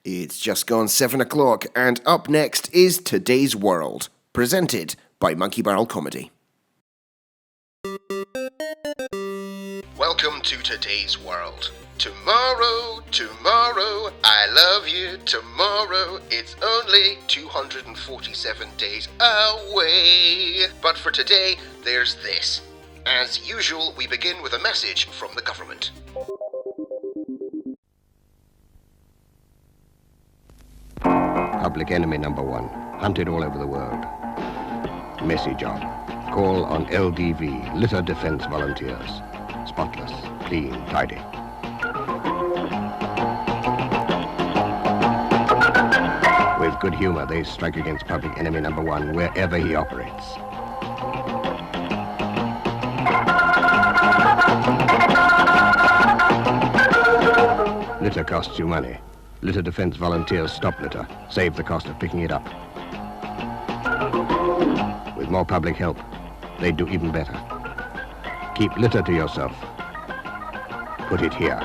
It's just gone 7 o'clock, and up next is Today's World, presented by Monkey Barrel Comedy. Welcome to Today's World. Tomorrow, I love you. Tomorrow, it's only 247 days away. But for today, there's this. As usual, we begin with a message from the government. Public enemy number one, hunted all over the world. Messy job. Call on LDV, Litter Defense Volunteers. Spotless, clean, tidy. With good humor, they strike against public enemy number one wherever he operates. Litter costs you money. Litter Defense Volunteers stop litter, save the cost of picking it up. With more public help, they'd do even better. Keep litter to yourself. Put it here.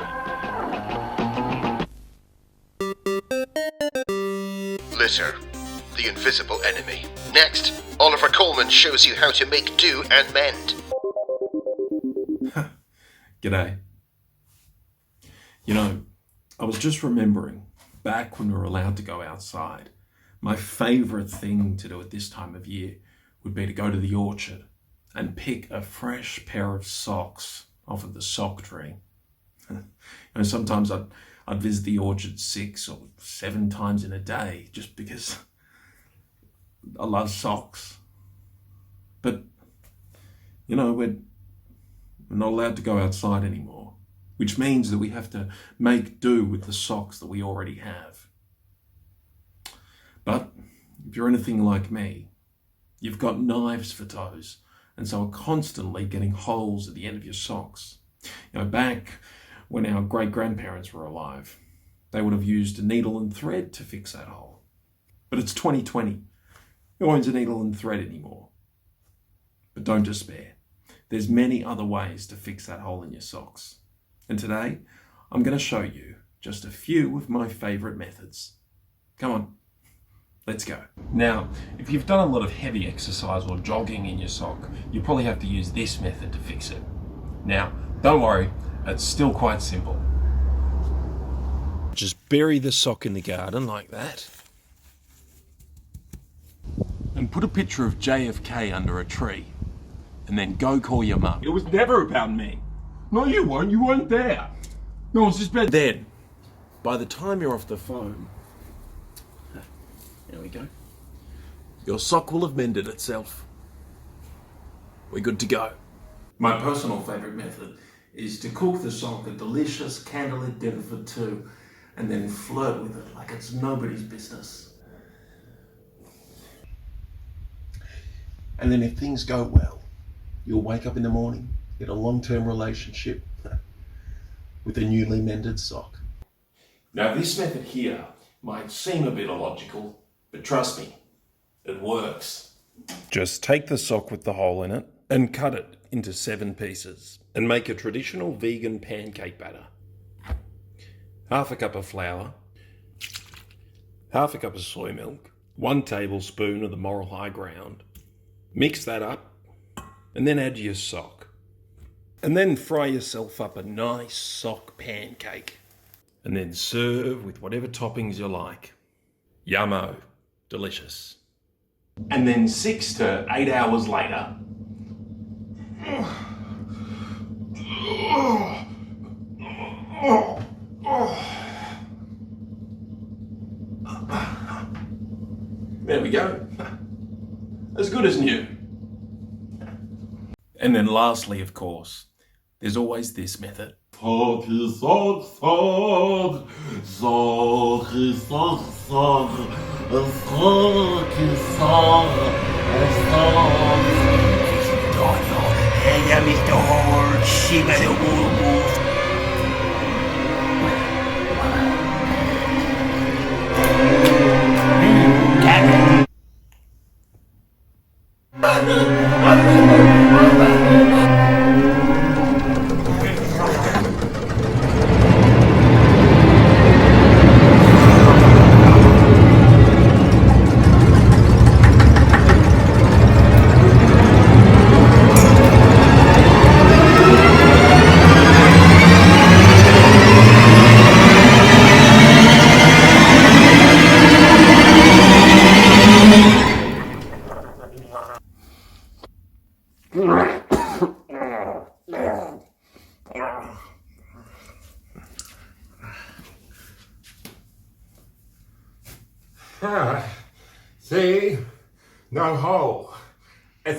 Litter, the invisible enemy. Next, Oliver Coleman shows you how to make do and mend. G'day. You know, I was just remembering, back when we were allowed to go outside, my favourite thing to do at this time of year would be to go to the orchard and pick a fresh pair of socks off of the sock tree. You know, sometimes I'd visit the orchard 6 or 7 times in a day just because I love socks. But, you know, we're not allowed to go outside anymore, which means that we have to make do with the socks that we already have. But if you're anything like me, you've got knives for toes, and so are constantly getting holes at the end of your socks. You know, back when our great-grandparents were alive, they would have used a needle and thread to fix that hole. But it's 2020. Who owns a needle and thread anymore? But don't despair. There's many other ways to fix that hole in your socks. And today, I'm going to show you just a few of my favourite methods. Come on, let's go. Now, if you've done a lot of heavy exercise or jogging in your sock, you probably have to use this method to fix it. Now, don't worry, it's still quite simple. Just bury the sock in the garden like that. And put a picture of JFK under a tree. And then go call your mum. It was never about me. No, you weren't there. No, it's just about... Then, by the time you're off the phone, there we go, your sock will have mended itself. We're good to go. My personal favourite method is to cook the sock a delicious candlelit dinner for two and then flirt with it like it's nobody's business. And then if things go well, you'll wake up in the morning, get a long-term relationship with a newly mended sock. Now this method here might seem a bit illogical, but trust me, it works. Just take the sock with the hole in it and cut it into 7 pieces and make a traditional vegan pancake batter. Half a cup of flour, half a cup of soy milk, 1 tablespoon of the moral high ground. Mix that up and then add your sock. And then fry yourself up a nice sock pancake. And then serve with whatever toppings you like. Yummo. Delicious. And then 6 to 8 hours later, there we go. As good as new. And then lastly, of course, there's always this method. Socky, sock, sock. Socky, sock, sock. Socky, sock. Ella Mr. Howard, Shiva the Wolf.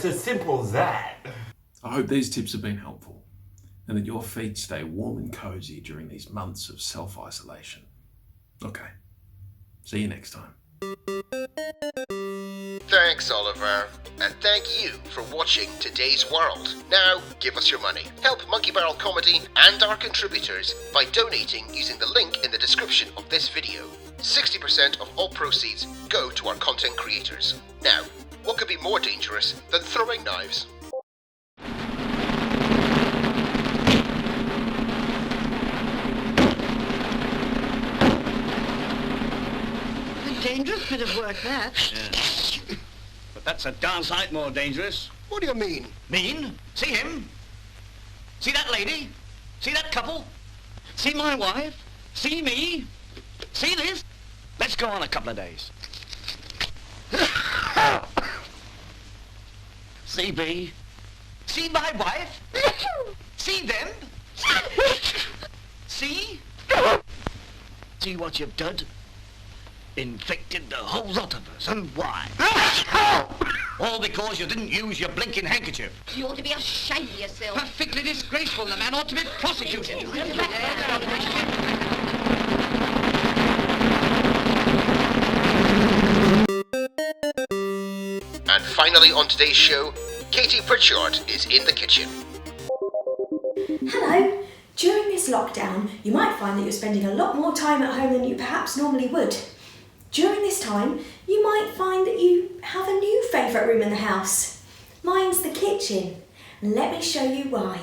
it's as simple as that. I hope these tips have been helpful and that your feet stay warm and cozy during these months of self-isolation. Okay, see you next time. Thanks, Oliver. And thank you for watching Today's World. Now, give us your money. Help Monkey Barrel Comedy and our contributors by donating using the link in the description of this video. 60% of all proceeds go to our content creators. Now, what could be more dangerous than throwing knives? Dangerous bit of work, that. Yeah. But that's a darn sight more dangerous. What do you mean? Mean? See him? See that lady? See that couple? See my wife? See me? See this? Let's go on a couple of days. See me? See my wife? See them? See? See what you've done? Infected the whole lot of us, and why? All because you didn't use your blinking handkerchief. You ought to be ashamed of yourself. Perfectly disgraceful. The man ought to be prosecuted. And finally on today's show, Katie Pritchard is in the kitchen. Hello. During this lockdown, you might find that you're spending a lot more time at home than you perhaps normally would. During this time, you might find that you have a new favourite room in the house. Mine's the kitchen, and let me show you why.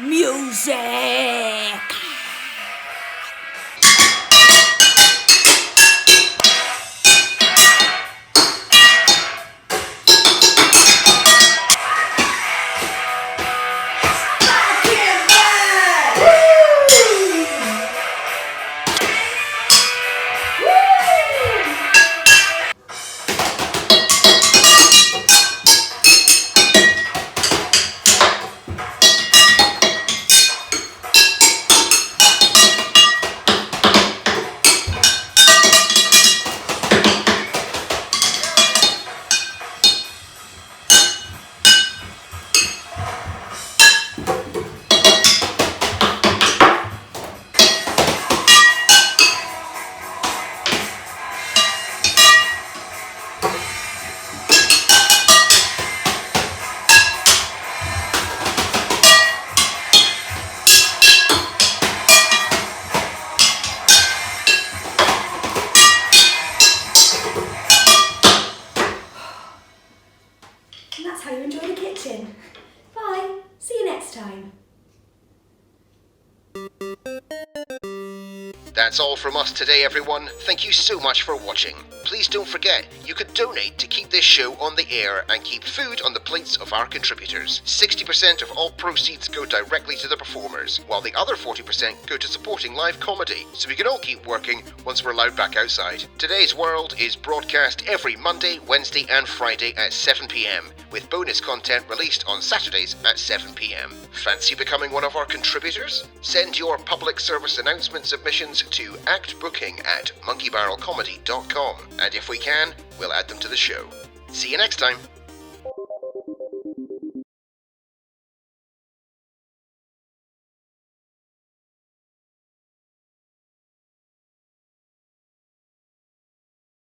Music! And that's how you enjoy the kitchen. Bye. See you next time. That's all from us today, everyone. Thank you so much for watching. Please don't forget, you could donate to keep this show on the air and keep food on the plates of our contributors. 60% of all proceeds go directly to the performers, while the other 40% go to supporting live comedy, so we can all keep working once we're allowed back outside. Today's World is broadcast every Monday, Wednesday and Friday at 7 p.m, with bonus content released on Saturdays at 7 p.m. Fancy becoming one of our contributors? Send your public service announcement submissions to actbooking@monkeybarrelcomedy.com, and if we can, we'll add them to the show. See you next time.